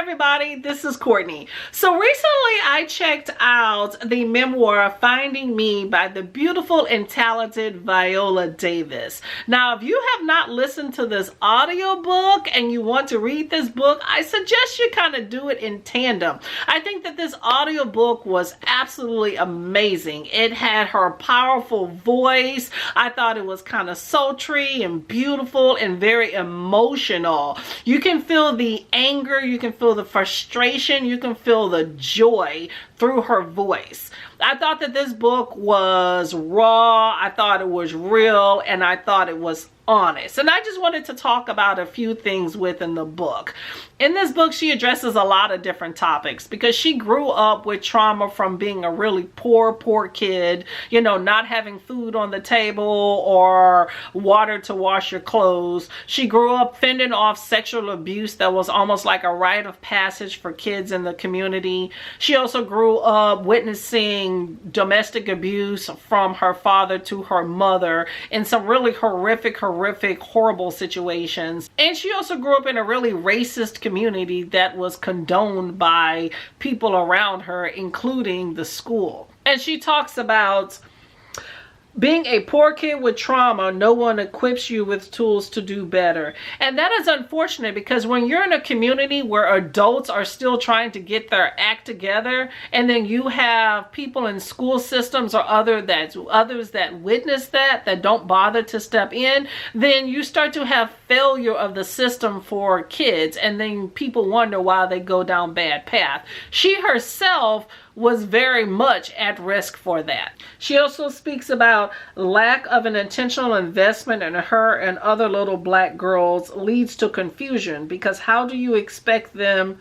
everybody, this is Courtney. So recently I checked out the memoir Finding Me by the beautiful and talented Viola Davis. Now, if you have not listened to this audiobook and you want to read this book, I suggest you kind of do it in tandem. I think that this audiobook was absolutely amazing. It had her powerful voice. I thought it was kind of sultry and beautiful and very emotional. You can feel the anger, you can feel the frustration, you can feel the joy through her voice. I thought that this book was raw, I thought it was real, and I thought it was honest. And I just wanted to talk about a few things within the book. In this book, she addresses a lot of different topics because she grew up with trauma from being a really poor kid, you know, not having food on the table or water to wash your clothes. She grew up fending off sexual abuse that was almost like a rite of passage for kids in the community. She also grew up witnessing domestic abuse from her father to her mother in some really horrific, horrible situations. And she also grew up in a really racist community that was condoned by people around her, including the school. And she talks about being a poor kid with trauma, no one equips you with tools to do better. And that is unfortunate because when you're in a community where adults are still trying to get their act together, and then you have people in school systems or others that witness that don't bother to step in, then you start to have failure of the system for kids, and then people wonder why they go down bad path. She herself was very much at risk for that. She also speaks about lack of an intentional investment in her and other little black girls leads to confusion, because how do you expect them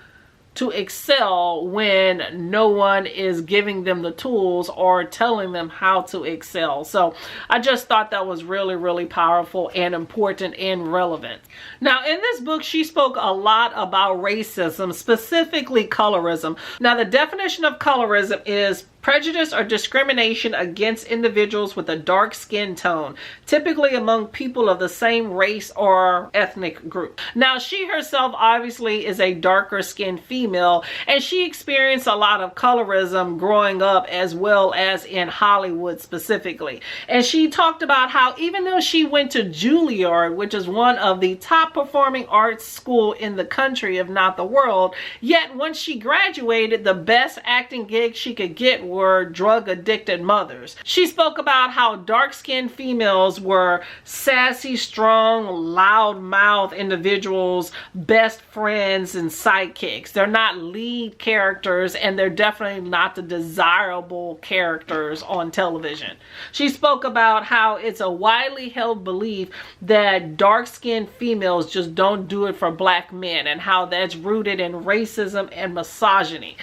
to excel when no one is giving them the tools or telling them how to excel? So I just thought that was really powerful and important and relevant. Now, in this book, she spoke a lot about racism, specifically colorism. Now, the definition of colorism is prejudice or discrimination against individuals with a dark skin tone, typically among people of the same race or ethnic group. Now, she herself obviously is a darker skinned female, and she experienced a lot of colorism growing up, as well as in Hollywood specifically. And she talked about how even though she went to Juilliard, which is one of the top performing arts school in the country, if not the world, yet once she graduated, the best acting gig she could get were drug addicted mothers. She spoke about how dark-skinned females were sassy, strong, loud-mouthed individuals, best friends, and sidekicks. They're not lead characters, and they're definitely not the desirable characters on television. She spoke about how it's a widely held belief that dark-skinned females just don't do it for black men, and how that's rooted in racism and misogyny.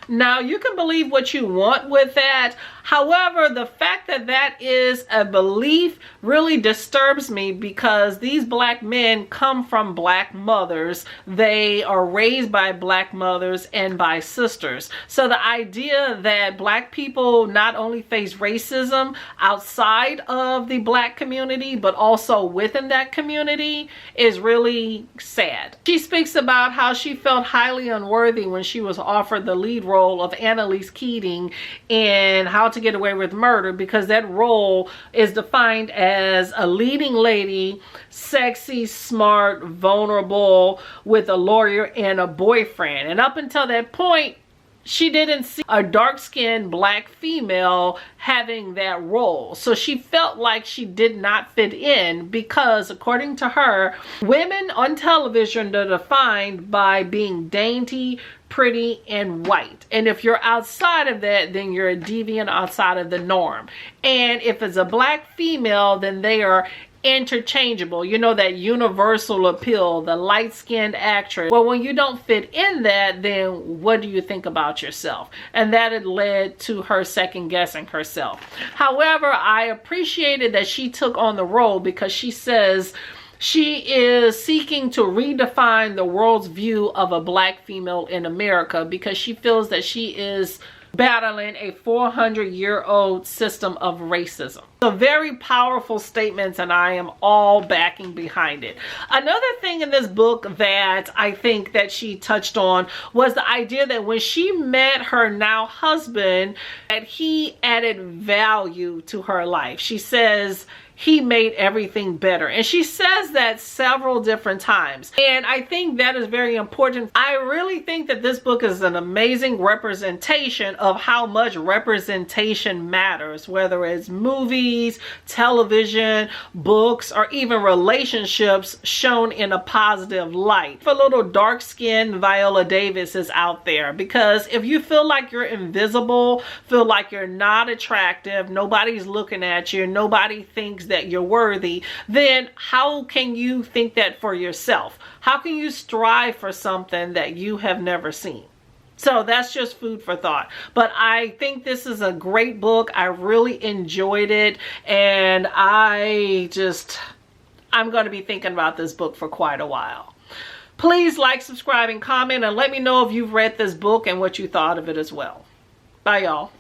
Now, you can believe what you want with that. However, the fact that that is a belief really disturbs me, because these black men come from black mothers. They are raised by black mothers and by sisters. So the idea that black people not only face racism outside of the black community, but also within that community is really sad. She speaks about how she felt highly unworthy when she was offered the lead role of Annalise Keating in How to Get Away with Murder, because that role is defined as a leading lady, sexy, smart, vulnerable, with a lawyer and a boyfriend. And up until that point, she didn't see a dark-skinned black female having that role. So she felt like she did not fit in because, according to her, women on television are defined by being dainty, pretty, and white. And if you're outside of that, then you're a deviant outside of the norm. And if it's a black female, then they are interchangeable. You know, that universal appeal, the light-skinned actress. Well, when you don't fit in that, then what do you think about yourself? And that had led to her second-guessing herself. However, I appreciated that she took on the role, because she says she is seeking to redefine the world's view of a black female in America, because she feels that she is battling a 400-year-old system of racism. So very powerful statements, and I am all backing behind it. Another thing in this book that I think that she touched on was the idea that when she met her now husband, that he added value to her life. She says he made everything better. And she says that several different times. And I think that is very important. I really think that this book is an amazing representation of how much representation matters, whether it's movies, television, books, or even relationships shown in a positive light. For little dark-skinned Viola Davis is out there, because if you feel like you're invisible, feel like you're not attractive, nobody's looking at you, nobody thinks that you're worthy, then how can you think that for yourself? How can you strive for something that you have never seen? So that's just food for thought. But I think this is a great book. I really enjoyed it, and I'm going to be thinking about this book for quite a while. Please like, subscribe, and comment, and let me know if you've read this book and what you thought of it as well. Bye, y'all.